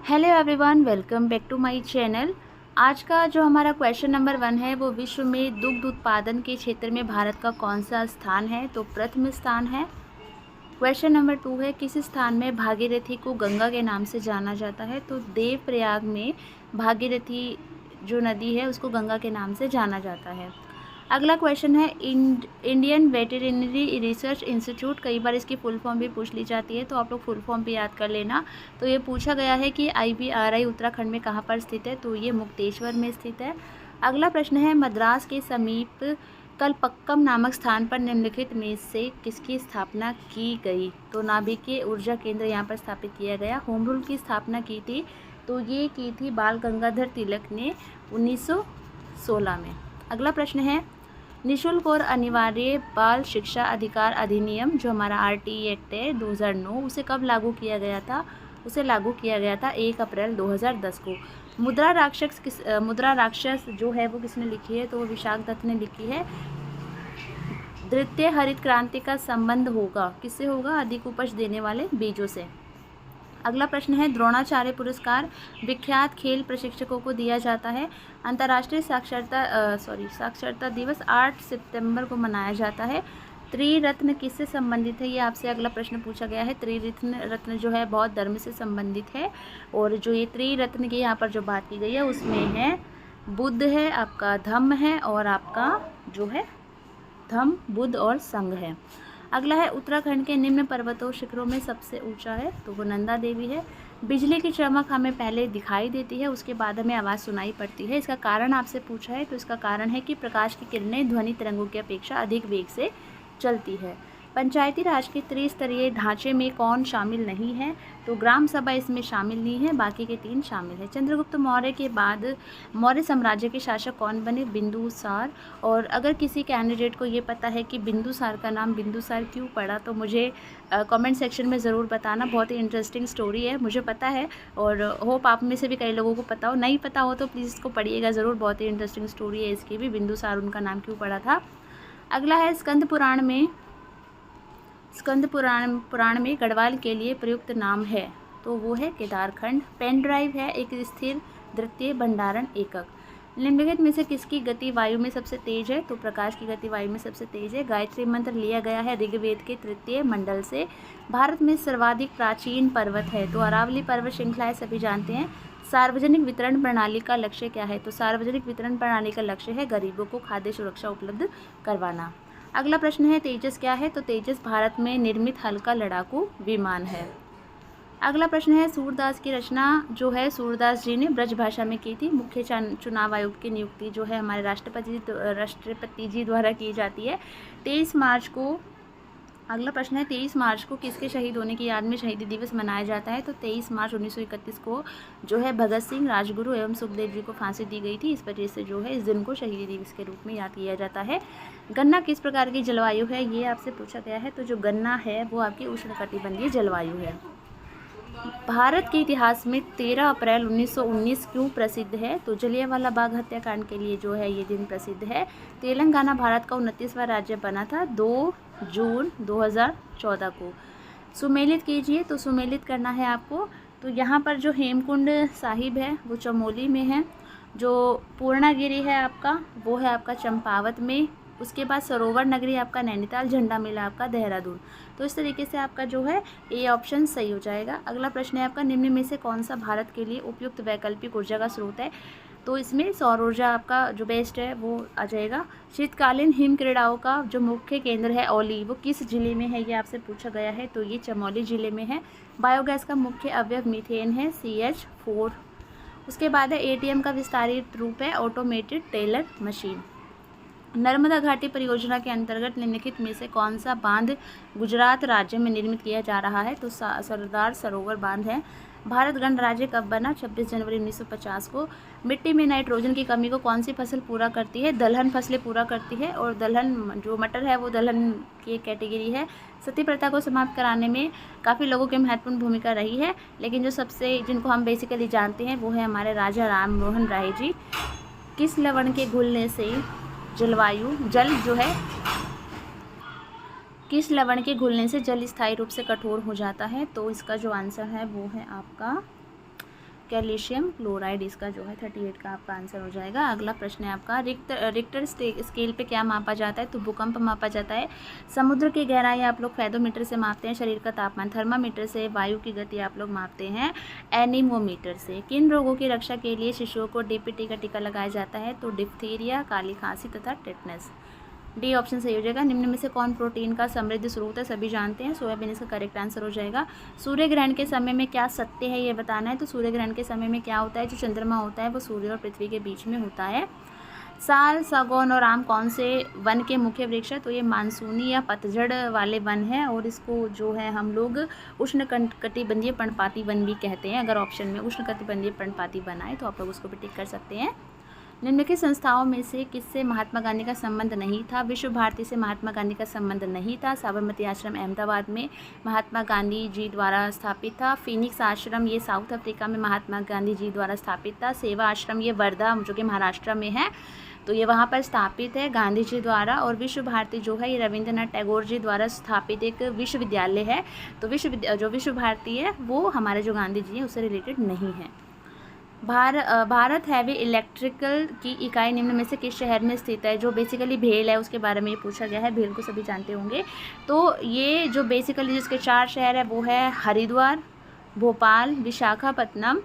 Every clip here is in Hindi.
Hello everyone, welcome back to my channel. आज का जो हमारा क्वेश्चन नंबर 1 है वो विश्व में दुग्ध उत्पादन के क्षेत्र में भारत का कौन सा स्थान है? तो प्रथम स्थान है। क्वेश्चन नंबर 2 है, किस स्थान में भागीरथी को गंगा के नाम से जाना जाता है? तो देवप्रयाग में भागीरथी जो नदी है उसको गंगा के नाम से जाना जाता है। अगला क्वेश्चन है, इंडियन वेटरनरी रिसर्च इंस्टीट्यूट, कई बार इसकी फुल फॉर्म भी पूछ ली जाती है तो आप लोग फुल फॉर्म भी याद कर लेना। तो ये पूछा गया है कि IVRI उत्तराखंड में कहाँ पर स्थित है? तो ये मुक्तेश्वर में स्थित है। अगला प्रश्न है, मद्रास के समीप कलपक्कम नामक स्थान पर निम्नलिखित में से किसकी स्थापना की गई? तो नाभिकीय ऊर्जा केंद्र यहाँ पर स्थापित किया गया। होम रूल की स्थापना की थी तो ये की थी बाल गंगाधर तिलक ने 1916 में। अगला प्रश्न है, निःशुल्क और अनिवार्य बाल शिक्षा अधिकार अधिनियम जो हमारा RTE एक्ट है 2009, उसे कब लागू किया गया था? उसे लागू किया गया था 1 अप्रैल 2010 को। मुद्रा राक्षस जो है वो किसने लिखी है? तो वो विशाख दत्त ने लिखी है। द्वितीय हरित क्रांति का संबंध होगा किससे होगा? अधिक उपज देने वाले बीजों से। अगला प्रश्न है, द्रोणाचार्य पुरस्कार विख्यात खेल प्रशिक्षकों को दिया जाता है। अंतर्राष्ट्रीय साक्षरता दिवस 8 सितंबर को मनाया जाता है। त्रिरत्न किससे संबंधित है? ये आपसे अगला प्रश्न पूछा गया है। त्रिरत्न जो है बौद्ध धर्म से संबंधित है। और जो ये त्रिरत्न की यहाँ पर जो बात की गई है उसमें है बुद्ध है, आपका धम्म है और आपका जो है धम्म, बुद्ध और संघ है। अगला है, उत्तराखंड के निम्न पर्वतों शिखरों में सबसे ऊंचा है? तो वो नंदा देवी है। बिजली की चमक हमें पहले दिखाई देती है, उसके बाद हमें आवाज़ सुनाई पड़ती है। इसका कारण आपसे पूछा है, तो इसका कारण है कि प्रकाश की किरणें ध्वनि तरंगों की अपेक्षा अधिक वेग से चलती है। पंचायती राज के त्रिस्तरीय ढांचे में कौन शामिल नहीं है? तो ग्राम सभा इसमें शामिल नहीं है, बाकी के 3 शामिल है। चंद्रगुप्त मौर्य के बाद मौर्य साम्राज्य के शासक कौन बने? बिंदुसार। और अगर किसी कैंडिडेट को ये पता है कि बिंदुसार का नाम बिंदुसार क्यों पड़ा तो मुझे कमेंट सेक्शन में ज़रूर बताना। बहुत ही इंटरेस्टिंग स्टोरी है, मुझे पता है और होप आप में से भी कई लोगों को पता हो। नहीं पता हो तो प्लीज़ इसको पढ़िएगा ज़रूर, बहुत ही इंटरेस्टिंग स्टोरी है इसकी भी, बिंदुसार उनका नाम क्यों पड़ा था। अगला है, स्कंद पुराण में गढ़वाल के लिए प्रयुक्त नाम है? तो वो है केदारखंड। पेन ड्राइव है एक स्थिर द्वितीय भंडारण एकक। निम्नलिखित में से किसकी गति वायु में सबसे तेज है? तो प्रकाश की गति वायु में सबसे तेज है। गायत्री मंत्र लिया गया है ऋग्वेद के 3 मंडल से। भारत में सर्वाधिक प्राचीन पर्वत है? तो अरावली पर्वत श्रृंखला है, सभी जानते हैं। सार्वजनिक वितरण प्रणाली का लक्ष्य क्या है? तो सार्वजनिक वितरण प्रणाली का लक्ष्य है गरीबों को खाद्य सुरक्षा उपलब्ध करवाना। अगला प्रश्न है, तेजस क्या है? तो तेजस भारत में निर्मित हल्का लड़ाकू विमान है। अगला प्रश्न है, सूरदास की रचना जो है सूरदास जी ने ब्रज भाषा में की थी। मुख्य चुनाव आयुक्त की नियुक्ति जो है हमारे राष्ट्रपति जी द्वारा की जाती है 23 मार्च को। अगला प्रश्न है, 23 मार्च को किसके शहीद होने की याद में शहीदी दिवस मनाया जाता है? तो 23 मार्च 1931 को जो है भगत सिंह, राजगुरु एवं सुखदेव जी को फांसी दी गई थी। इस वजह से जो है इस दिन को शहीदी दिवस के रूप में याद किया जाता है। गन्ना किस प्रकार की जलवायु है? ये आपसे पूछा गया है। तो जो गन्ना है वो आपकी उष्णकटिबंधीय जलवायु है। भारत के इतिहास में 13 अप्रैल 1919 क्यों प्रसिद्ध है? तो जलियांवाला बाग हत्याकांड के लिए जो है ये दिन प्रसिद्ध है। तेलंगाना भारत का 29वां राज्य बना था 2 जून 2014 को। सुमेलित कीजिए, तो सुमेलित करना है आपको। तो यहाँ पर जो हेमकुंड साहिब है वो चमोली में है। जो पूर्णागिरी है आपका वो है आपका चंपावत में। उसके बाद सरोवर नगरी आपका नैनीताल, झंडा मेला आपका देहरादून। तो इस तरीके से आपका जो है ए ऑप्शन सही हो जाएगा। अगला प्रश्न है आपका, निम्न में से कौन सा भारत के लिए उपयुक्त वैकल्पिक ऊर्जा का स्रोत है? तो इसमें सौर ऊर्जा आपका जो बेस्ट है वो आ जाएगा। शीतकालीन हिम क्रीड़ाओं का जो मुख्य केंद्र है औली, वो किस जिले में है? ये आपसे पूछा गया है। तो ये चमोली जिले में है। बायोगैस का मुख्य अवयव मीथेन है, CH4। उसके बाद है ATM का विस्तारित रूप है ऑटोमेटेड टेलर मशीन। नर्मदा घाटी परियोजना के अंतर्गत निम्नलिखित में से कौन सा बांध गुजरात राज्य में निर्मित किया जा रहा है? तो सरदार सरोवर बांध है। भारत गणराज्य कब बना? 26 जनवरी 1950 को। मिट्टी में नाइट्रोजन की कमी को कौन सी फसल पूरा करती है? दलहन फसलें पूरा करती है। और दलहन जो मटर है वो दलहन की एक कैटेगरी है। सती प्रथा को समाप्त कराने में काफ़ी लोगों की महत्वपूर्ण भूमिका रही है, लेकिन जो सबसे जिनको हम बेसिकली जानते हैं वो है हमारे राजा राम मोहन राय जी। किस लवण के घुलने से किस लवण के घुलने से जल स्थायी रूप से कठोर हो जाता है? तो इसका जो आंसर है वो है आपका कैल्शियम क्लोराइड इसका जो है 38 का आपका आंसर हो जाएगा। अगला प्रश्न है आपका, रिक्टर स्केल पे क्या मापा जाता है? तो भूकंप मापा जाता है। समुद्र की गहराई आप लोग फेदोमीटर से मापते हैं। शरीर का तापमान थर्मामीटर से। वायु की गति आप लोग मापते हैं एनीमोमीटर से। किन रोगों की रक्षा के लिए शिशुओं को डीपीटी का टीका लगाया जाता है? तो डिप्थीरिया, काली खांसी तथा टेटनस। डी ऑप्शन सही हो जाएगा। निम्न में से कौन प्रोटीन का समृद्ध स्रोत है? सभी जानते हैं, सोयाबीन इसका करेक्ट आंसर हो जाएगा। सूर्य ग्रहण के समय में क्या सत्य है ये बताना है। तो सूर्य ग्रहण के समय में क्या होता है? जो चंद्रमा होता है वो सूर्य और पृथ्वी के बीच में होता है। साल, सागौन और आम कौन से वन के मुख्य वृक्ष है? तो ये मानसूनी या पतझड़ वाले वन है और इसको जो है हम लोग उष्णकटिबंधीय पर्णपाती वन भी कहते हैं। अगर ऑप्शन में उष्णकटिबंधीय पर्णपाती वन आए तो आप लोग उसको भी टिक कर सकते हैं। निम्नलिखित संस्थाओं में से किससे महात्मा गांधी का संबंध नहीं था? विश्व भारती से महात्मा गांधी का संबंध नहीं था। साबरमती आश्रम अहमदाबाद में महात्मा गांधी जी द्वारा स्थापित था। फिनिक्स आश्रम ये साउथ अफ्रीका में महात्मा गांधी जी द्वारा स्थापित था। सेवा आश्रम ये वर्धा जो कि महाराष्ट्र में है, तो ये वहाँ पर स्थापित है गांधी जी द्वारा। और विश्व भारती जो है ये रविंद्रनाथ टैगोर जी द्वारा स्थापित एक विश्वविद्यालय है। तो जो विश्व भारती है वो हमारे जो गांधी जी हैं उससे रिलेटेड नहीं है। भारत हैवी इलेक्ट्रिकल की इकाई निम्न में से किस शहर में स्थित है? जो बेसिकली भेल है उसके बारे में ये पूछा गया है। भेल को सभी जानते होंगे। तो ये जो बेसिकली जिसके 4 शहर है वो है हरिद्वार, भोपाल, विशाखापत्तनम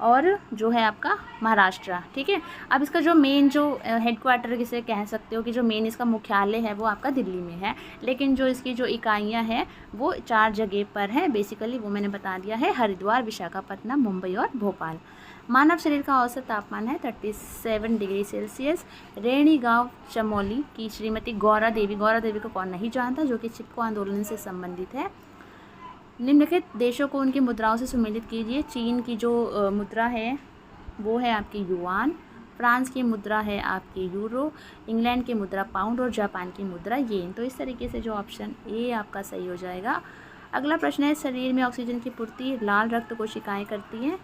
और जो है आपका महाराष्ट्र। ठीक है। अब इसका जो मेन जो हेडक्वार्टर जिसे कह सकते हो कि जो मेन इसका मुख्यालय है वो आपका दिल्ली में है, लेकिन जो इसकी जो इकाइयाँ हैं वो 4 जगह पर हैं। बेसिकली वो मैंने बता दिया है, हरिद्वार, विशाखापत्तनम, मुंबई और भोपाल। मानव शरीर का औसत तापमान है 37 डिग्री सेल्सियस। रेणी गांव चमोली की श्रीमती गौरा देवी को कौन नहीं जानता, जो कि चिपको आंदोलन से संबंधित है। निम्नलिखित देशों को उनकी मुद्राओं से सम्मिलित कीजिए। चीन की जो मुद्रा है वो है आपकी युआन, फ्रांस की मुद्रा है आपकी यूरो, इंग्लैंड की मुद्रा पाउंड और जापान की मुद्रा येन। तो इस तरीके से जो ऑप्शन ए आपका सही हो जाएगा। अगला प्रश्न है, शरीर में ऑक्सीजन की पूर्ति लाल रक्त कोशिकाएं करती हैं।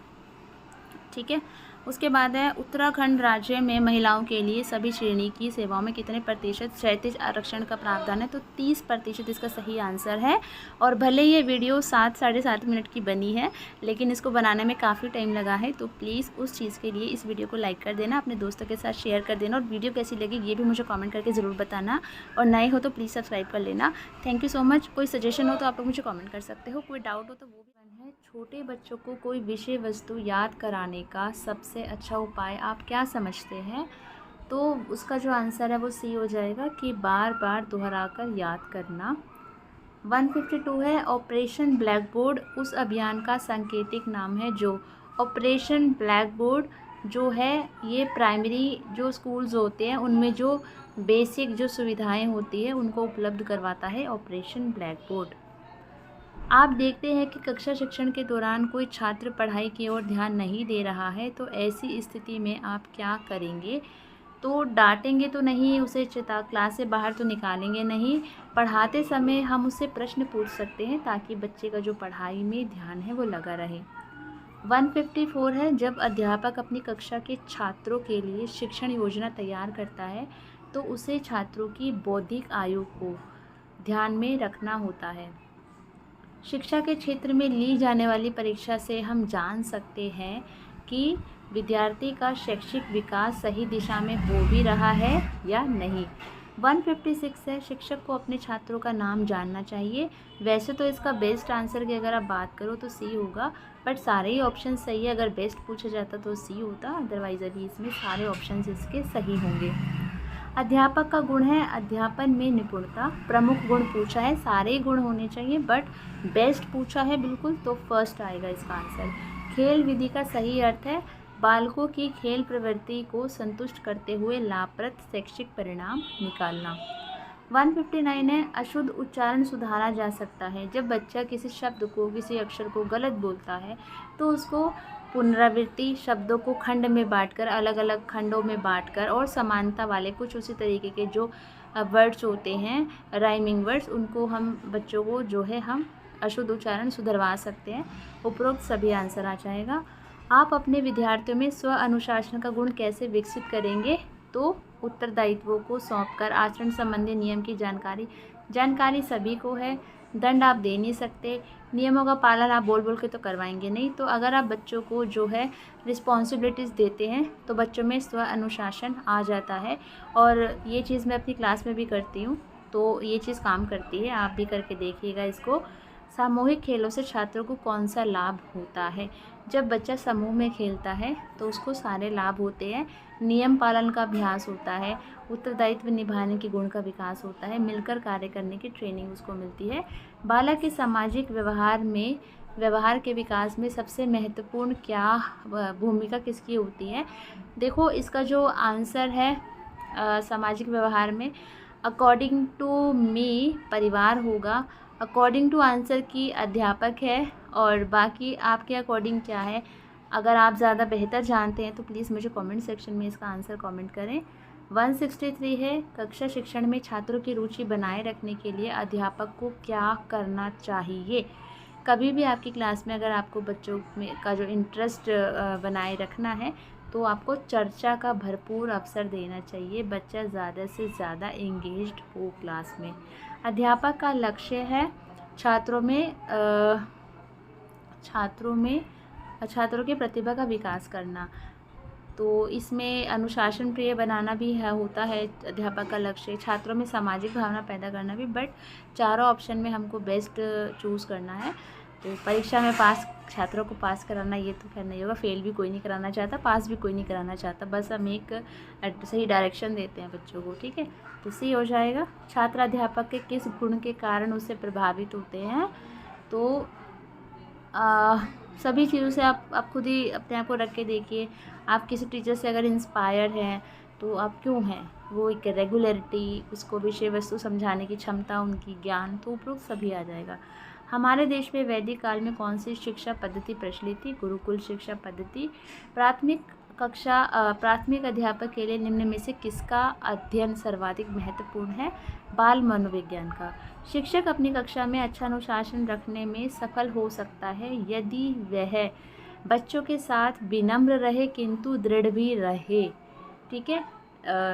ठीक है। उसके बाद है, उत्तराखंड राज्य में महिलाओं के लिए सभी श्रेणी की सेवाओं में कितने प्रतिशत क्षैतिज आरक्षण का प्रावधान है? तो 30% इसका सही आंसर है। और भले ये वीडियो 7 साढ़े 7 मिनट की बनी है, लेकिन इसको बनाने में काफ़ी टाइम लगा है। तो प्लीज़ उस चीज़ के लिए इस वीडियो को लाइक कर देना, अपने दोस्तों के साथ शेयर कर देना और वीडियो कैसी लगी ये भी मुझे कॉमेंट करके ज़रूर बताना। और नए हो तो प्लीज़ सब्सक्राइब कर लेना। Thank you so much. कोई सजेशन हो तो आप लोग मुझे कॉमेंट कर सकते हो, कोई डाउट हो तो वो भी है। छोटे बच्चों को कोई विषय वस्तु याद कराने का सबसे अच्छा उपाय आप क्या समझते हैं? तो उसका जो आंसर है वो सी हो जाएगा कि बार बार दोहराकर याद करना। 152 है, ऑपरेशन ब्लैक बोर्ड उस अभियान का सांकेतिक नाम है जो। ऑपरेशन ब्लैक बोर्ड जो है ये प्राइमरी जो स्कूल्स होते हैं उनमें जो बेसिक जो सुविधाएं होती है उनको उपलब्ध करवाता है ऑपरेशन ब्लैक बोर्ड। आप देखते हैं कि कक्षा शिक्षण के दौरान कोई छात्र पढ़ाई की ओर ध्यान नहीं दे रहा है, तो ऐसी स्थिति में आप क्या करेंगे? तो डांटेंगे तो नहीं, उसे क्लास से बाहर तो निकालेंगे नहीं। पढ़ाते समय हम उससे प्रश्न पूछ सकते हैं ताकि बच्चे का जो पढ़ाई में ध्यान है वो लगा रहे। 154 है, जब अध्यापक अपनी कक्षा के छात्रों के लिए शिक्षण योजना तैयार करता है तो उसे छात्रों की बौद्धिक आयु को ध्यान में रखना होता है। शिक्षा के क्षेत्र में ली जाने वाली परीक्षा से हम जान सकते हैं कि विद्यार्थी का शैक्षिक विकास सही दिशा में हो भी रहा है या नहीं। 156 है, शिक्षक को अपने छात्रों का नाम जानना चाहिए। वैसे तो इसका बेस्ट आंसर की अगर आप बात करो तो सी होगा, बट सारे ही ऑप्शन सही है। अगर बेस्ट पूछा जाता तो सी होता, अदरवाइज़ अभी इसमें सारे ऑप्शन इसके सही होंगे। अध्यापक का गुण है अध्यापन में निपुणता। प्रमुख गुण पूछा है, सारे गुण होने चाहिए, बट बेस्ट पूछा है बिल्कुल तो फर्स्ट आएगा इसका आंसर। खेल विधि का सही अर्थ है बालकों की खेल प्रवृत्ति को संतुष्ट करते हुए लाभप्रद शैक्षिक परिणाम निकालना। 159 है, अशुद्ध उच्चारण सुधारा जा सकता है। जब बच्चा किसी शब्द को, किसी अक्षर को गलत बोलता है तो उसको पुनरावृत्ति शब्दों को खंड में बांटकर, अलग अलग खंडों में बांटकर और समानता वाले कुछ उसी तरीके के जो वर्ड्स होते हैं, राइमिंग वर्ड्स, उनको हम बच्चों को जो है हम अशुद्ध उच्चारण सुधरवा सकते हैं। उपरोक्त सभी आंसर आ जाएगा। आप अपने विद्यार्थियों में स्व अनुशासन का गुण कैसे विकसित करेंगे? तो उत्तरदायित्वों को सौंपकर, आचरण संबंधी नियम की जानकारी सभी को है। दंड आप दे नहीं सकते, नियमों का पालन आप बोल बोल के तो करवाएंगे नहीं। तो अगर आप बच्चों को जो है रिस्पॉन्सिबिलिटीज़ देते हैं तो बच्चों में स्व अनुशासन आ जाता है। और ये चीज़ मैं अपनी क्लास में भी करती हूँ, तो ये चीज़ काम करती है, आप भी करके देखिएगा इसको। सामूहिक खेलों से छात्रों को कौन सा लाभ होता है? जब बच्चा समूह में खेलता है तो उसको सारे लाभ होते हैं। नियम पालन का अभ्यास होता है, उत्तरदायित्व निभाने के गुण का विकास होता है, मिलकर कार्य करने की ट्रेनिंग उसको मिलती है। बालक के सामाजिक व्यवहार के विकास में सबसे महत्वपूर्ण क्या भूमिका किसकी होती है? देखो, इसका जो आंसर है सामाजिक व्यवहार में, अकॉर्डिंग टू मी परिवार होगा, अकॉर्डिंग टू आंसर की अध्यापक है, और बाकी आपके अकॉर्डिंग क्या है? अगर आप ज़्यादा बेहतर जानते हैं तो प्लीज़ मुझे कमेंट सेक्शन में इसका आंसर कमेंट करें। 163 है, कक्षा शिक्षण में छात्रों की रुचि बनाए रखने के लिए अध्यापक को क्या करना चाहिए? कभी भी आपकी क्लास में अगर आपको बच्चों में का जो इंटरेस्ट बनाए रखना है तो आपको चर्चा का भरपूर अवसर देना चाहिए, बच्चा ज़्यादा से ज़्यादा एंगेज्ड हो क्लास में। अध्यापक का लक्ष्य है छात्रों के प्रतिभा का विकास करना, तो इसमें अनुशासन प्रिय बनाना भी होता है अध्यापक का लक्ष्य, छात्रों में सामाजिक भावना पैदा करना भी। बट चारों ऑप्शन में हमको बेस्ट चूज़ करना है। तो परीक्षा में छात्रों को पास कराना, ये तो खैर नहीं होगा, फेल भी कोई नहीं कराना चाहता, पास भी कोई नहीं कराना चाहता, बस हम एक सही डायरेक्शन देते हैं बच्चों को, ठीक है। तो सही हो जाएगा। छात्र अध्यापक के किस गुण के कारण उससे प्रभावित होते हैं? तो सभी चीज़ों से आप खुद ही अपने आप को रख के देखिए। आप किसी टीचर से अगर इंस्पायर हैं तो आप क्यों हैं? वो एक रेगुलरिटी, उसको विषय वस्तु समझाने की क्षमता, उनकी ज्ञान, तो उपरोक्त सभी आ जाएगा। हमारे देश में वैदिक काल में कौन सी शिक्षा पद्धति प्रचलित थी? गुरुकुल शिक्षा पद्धति। प्राथमिक अध्यापक के लिए निम्न में से किसका अध्ययन सर्वाधिक महत्वपूर्ण है? बाल मनोविज्ञान का। शिक्षक अपनी कक्षा में अच्छा अनुशासन रखने में सफल हो सकता है यदि वह बच्चों के साथ विनम्र रहे किंतु दृढ़ भी रहे, ठीक है।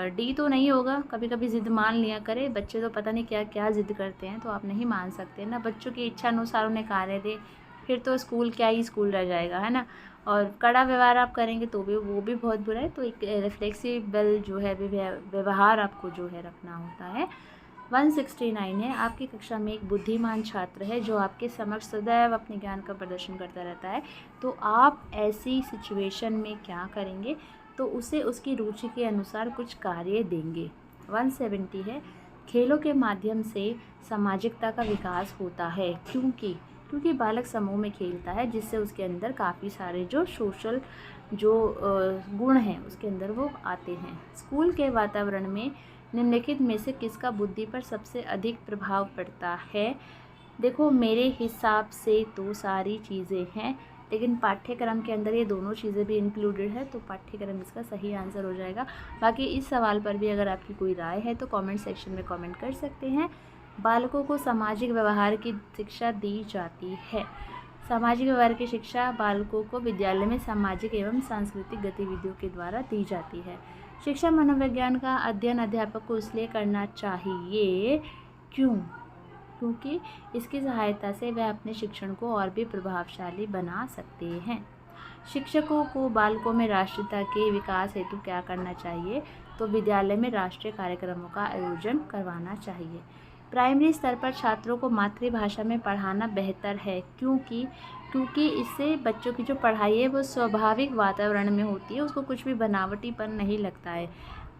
डी तो नहीं होगा, कभी कभी ज़िद मान लिया करे, बच्चे तो पता नहीं क्या क्या ज़िद करते हैं, तो आप नहीं मान सकते ना। बच्चों की इच्छा अनुसार उन्हें कार्य दे, फिर तो स्कूल क्या ही स्कूल रह जाएगा, है ना। और कड़ा व्यवहार आप करेंगे तो भी वो भी बहुत बुरा है। तो एक रिफ्लेक्सिबल जो है व्यवहार आपको जो है रखना होता है। 169 है, आपकी कक्षा में एक बुद्धिमान छात्र है जो आपके समक्ष सदैव अपने ज्ञान का प्रदर्शन करता रहता है, तो आप ऐसी सिचुएशन में क्या करेंगे? तो उसे उसकी रुचि के अनुसार कुछ कार्य देंगे। 170 है, खेलों के माध्यम से सामाजिकता का विकास होता है, क्योंकि बालक समूह में खेलता है, जिससे उसके अंदर काफ़ी सारे जो सोशल गुण हैं उसके अंदर वो आते हैं। स्कूल के वातावरण में निम्नलिखित में से किसका बुद्धि पर सबसे अधिक प्रभाव पड़ता है? देखो, मेरे हिसाब से तो सारी चीज़ें हैं, लेकिन पाठ्यक्रम के अंदर ये दोनों चीज़ें भी इंक्लूडेड है, तो पाठ्यक्रम इसका सही आंसर हो जाएगा। बाकी इस सवाल पर भी अगर आपकी कोई राय है तो कमेंट सेक्शन में कमेंट कर सकते हैं। बालकों को सामाजिक व्यवहार की शिक्षा दी जाती है। सामाजिक व्यवहार की शिक्षा बालकों को विद्यालय में सामाजिक एवं सांस्कृतिक गतिविधियों के द्वारा दी जाती है। शिक्षा मनोविज्ञान का अध्ययन अध्यापक को इसलिए करना चाहिए क्योंकि इसकी सहायता से वह अपने शिक्षण को और भी प्रभावशाली बना सकते हैं। शिक्षकों को बालकों में राष्ट्रीयता के विकास हेतु क्या करना चाहिए? तो विद्यालय में राष्ट्रीय कार्यक्रमों का आयोजन करवाना चाहिए। प्राइमरी स्तर पर छात्रों को मातृभाषा में पढ़ाना बेहतर है, क्योंकि इससे बच्चों की जो पढ़ाई है वो स्वाभाविक वातावरण में होती है, उसको कुछ भी बनावटीपन नहीं लगता है।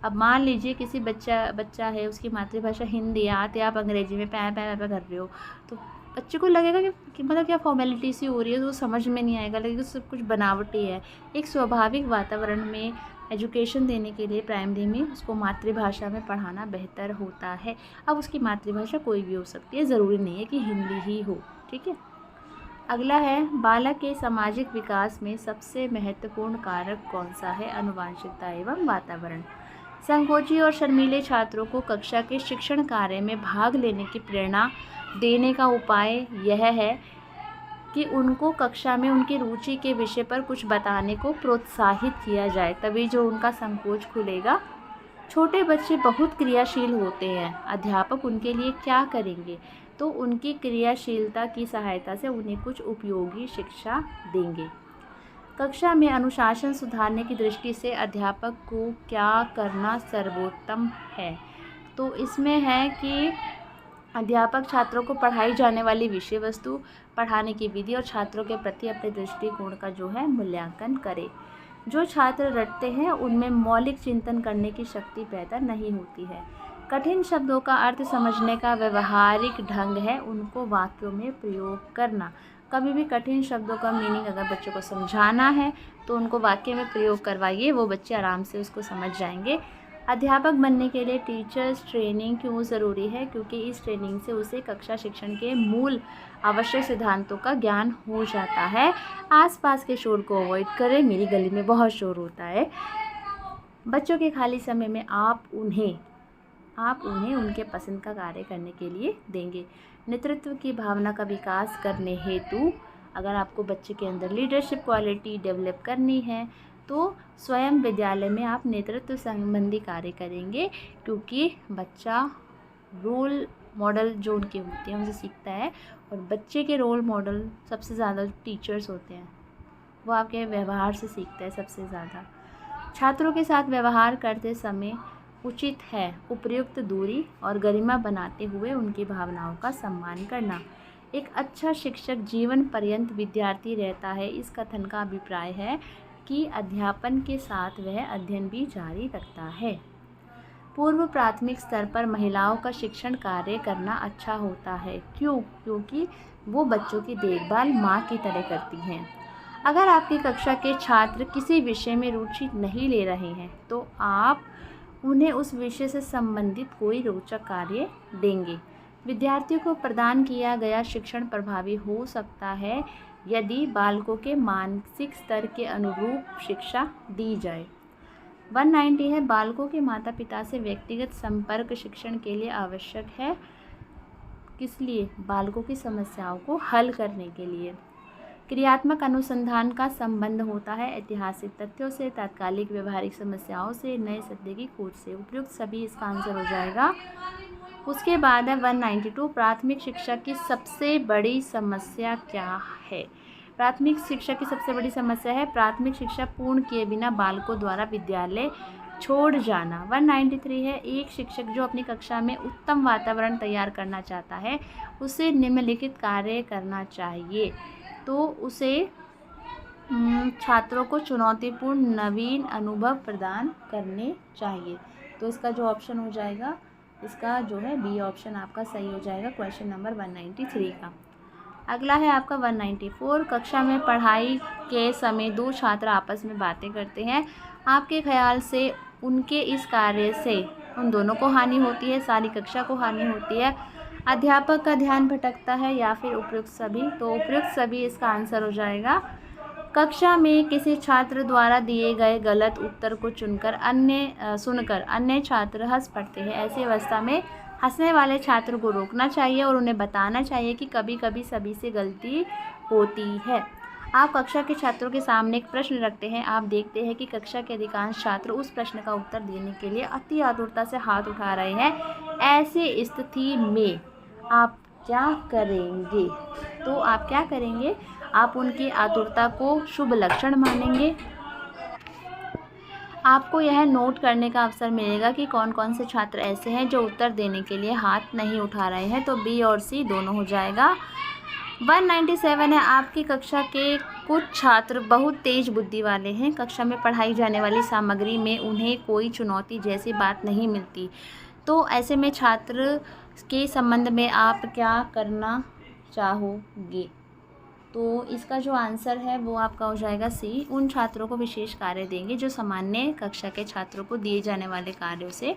अब मान लीजिए किसी बच्चा है, उसकी मातृभाषा हिंदी है, आते आप अंग्रेजी में पै कर रहे हो, तो बच्चे को लगेगा कि मतलब क्या फॉर्मेलिटी सी हो रही है, तो वो समझ में नहीं आएगा, लगेगा सब कुछ बनावटी है। एक स्वाभाविक वातावरण में एजुकेशन देने के लिए प्राइमरी में उसको मातृभाषा में पढ़ाना बेहतर होता है। अब उसकी मातृभाषा कोई भी हो सकती है, ज़रूरी नहीं है कि हिंदी ही हो, ठीक है। अगला है, बालक के सामाजिक विकास में सबसे महत्वपूर्ण कारक कौन सा है? आनुवंशिकता एवं वातावरण। संकोची और शर्मीले छात्रों को कक्षा के शिक्षण कार्य में भाग लेने की प्रेरणा देने का उपाय यह है कि उनको कक्षा में उनकी रुचि के विषय पर कुछ बताने को प्रोत्साहित किया जाए, तभी जो उनका संकोच खुलेगा। छोटे बच्चे बहुत क्रियाशील होते हैं, अध्यापक उनके लिए क्या करेंगे? तो उनकी क्रियाशीलता की सहायता से उन्हें कुछ उपयोगी शिक्षा देंगे। कक्षा में अनुशासन सुधारने की दृष्टि से अध्यापक को क्या करना सर्वोत्तम है? तो इसमें है कि अध्यापक छात्रों को पढ़ाई जाने वाली विषय वस्तु, पढ़ाने की विधि और छात्रों के प्रति अपने दृष्टिकोण का जो है मूल्यांकन करे। जो छात्र रटते हैं उनमें मौलिक चिंतन करने की शक्ति पैदा नहीं होती है। कठिन शब्दों का अर्थ समझने का व्यवहारिक ढंग है उनको वाक्यों में प्रयोग करना। कभी भी कठिन शब्दों का मीनिंग अगर बच्चों को समझाना है तो उनको वाक्य में प्रयोग करवाइए, वो बच्चे आराम से उसको समझ जाएंगे। अध्यापक बनने के लिए टीचर्स ट्रेनिंग क्यों ज़रूरी है? क्योंकि इस ट्रेनिंग से उसे कक्षा शिक्षण के मूल आवश्यक सिद्धांतों का ज्ञान हो जाता है। आसपास के शोर को अवॉइड करें, मेरी गली में बहुत शोर होता है। बच्चों के खाली समय में आप उन्हें उनके पसंद का कार्य करने के लिए देंगे। नेतृत्व की भावना का विकास करने हेतु अगर आपको बच्चे के अंदर लीडरशिप क्वालिटी डेवलप करनी है तो स्वयं विद्यालय में आप नेतृत्व संबंधी कार्य करेंगे, क्योंकि बच्चा रोल मॉडल जो उनके होते हैं उनसे सीखता है और बच्चे के रोल मॉडल सबसे ज़्यादा टीचर्स होते हैं, वो आपके व्यवहार से सीखता है सबसे ज़्यादा। छात्रों के साथ व्यवहार करते समय उचित है उपयुक्त दूरी और गरिमा बनाते हुए उनकी भावनाओं का सम्मान करना। एक अच्छा शिक्षक जीवन पर्यंत विद्यार्थी रहता है। इस कथन का अभिप्राय है कि अध्यापन के साथ वह अध्ययन भी जारी रखता है। पूर्व प्राथमिक स्तर पर महिलाओं का शिक्षण कार्य करना अच्छा होता है। क्यों? क्योंकि वो बच्चों की देखभाल माँ की तरह करती हैं। अगर आपकी कक्षा के छात्र किसी विषय में रुचि नहीं ले रहे हैं तो आप उन्हें उस विषय से संबंधित कोई रोचक कार्य देंगे। विद्यार्थियों को प्रदान किया गया शिक्षण प्रभावी हो सकता है यदि बालकों के मानसिक स्तर के अनुरूप शिक्षा दी जाए। 190 है बालकों के माता पिता से व्यक्तिगत संपर्क शिक्षण के लिए आवश्यक है। किस लिए? बालकों की समस्याओं को हल करने के लिए। क्रियात्मक अनुसंधान का संबंध होता है ऐतिहासिक तथ्यों से, तात्कालिक व्यवहारिक समस्याओं से, नए सत्य की खोज से। उपयुक्त सभी इसका आंसर हो जाएगा। उसके बाद है 192 प्राथमिक शिक्षा की सबसे बड़ी समस्या क्या है? प्राथमिक शिक्षा की सबसे बड़ी समस्या है प्राथमिक शिक्षा पूर्ण किए बिना बालकों द्वारा विद्यालय छोड़ जाना। 193 है एक शिक्षक जो अपनी कक्षा में उत्तम वातावरण तैयार करना चाहता है उसे निम्नलिखित कार्य करना चाहिए। तो उसे छात्रों को चुनौतीपूर्ण नवीन अनुभव प्रदान करने चाहिए। तो इसका जो ऑप्शन हो जाएगा, इसका जो है बी ऑप्शन आपका सही हो जाएगा क्वेश्चन नंबर 193 का। अगला है आपका 194 कक्षा में पढ़ाई के समय दो छात्र आपस में बातें करते हैं। आपके ख्याल से उनके इस कार्य से उन दोनों को हानि होती है, सारी कक्षा को हानि होती है, अध्यापक का ध्यान भटकता है या फिर उपयुक्त सभी? तो उपयुक्त सभी इसका आंसर हो जाएगा। कक्षा में किसी छात्र द्वारा दिए गए गलत उत्तर को सुनकर अन्य छात्र हंस पड़ते हैं। ऐसी अवस्था में हंसने वाले छात्र को रोकना चाहिए और उन्हें बताना चाहिए कि कभी कभी सभी से गलती होती है। आप कक्षा के छात्रों के सामने एक प्रश्न रखते हैं। आप देखते हैं कि कक्षा के अधिकांश छात्र उस प्रश्न का उत्तर देने के लिए अति आतुरता से हाथ उठा रहे हैं। ऐसी स्थिति में आप क्या करेंगे? तो आप क्या करेंगे? आप उनकी आतुरता को शुभ लक्षण मानेंगे। आपको यह नोट करने का अवसर मिलेगा कि कौन कौन से छात्र ऐसे हैं जो उत्तर देने के लिए हाथ नहीं उठा रहे हैं। तो बी और सी दोनों हो जाएगा। 197 है आपकी कक्षा के कुछ छात्र बहुत तेज बुद्धि वाले हैं। कक्षा में पढ़ाई जाने वाली सामग्री में उन्हें कोई चुनौती जैसी बात नहीं मिलती। तो ऐसे में छात्र के संबंध में आप क्या करना चाहोगे? तो इसका जो आंसर है वो आपका हो जाएगा सी। उन छात्रों को विशेष कार्य देंगे जो सामान्य कक्षा के छात्रों को दिए जाने वाले कार्यों से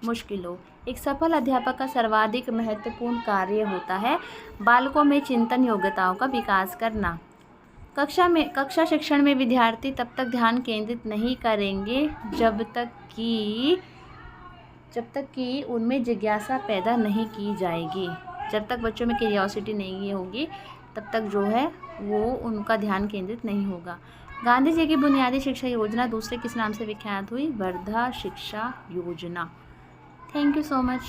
मुश्किल हो। एक सफल अध्यापक का सर्वाधिक महत्वपूर्ण कार्य होता है बालकों में चिंतन योग्यताओं का विकास करना। कक्षा शिक्षण में विद्यार्थी तब तक ध्यान केंद्रित नहीं करेंगे जब तक कि उनमें जिज्ञासा पैदा नहीं की जाएगी। जब तक बच्चों में क्यूरियोसिटी नहीं होगी तब तक जो है वो उनका ध्यान केंद्रित नहीं होगा। गांधी जी की बुनियादी शिक्षा योजना दूसरे किस नाम से विख्यात हुई? वर्धा शिक्षा योजना। Thank you so much.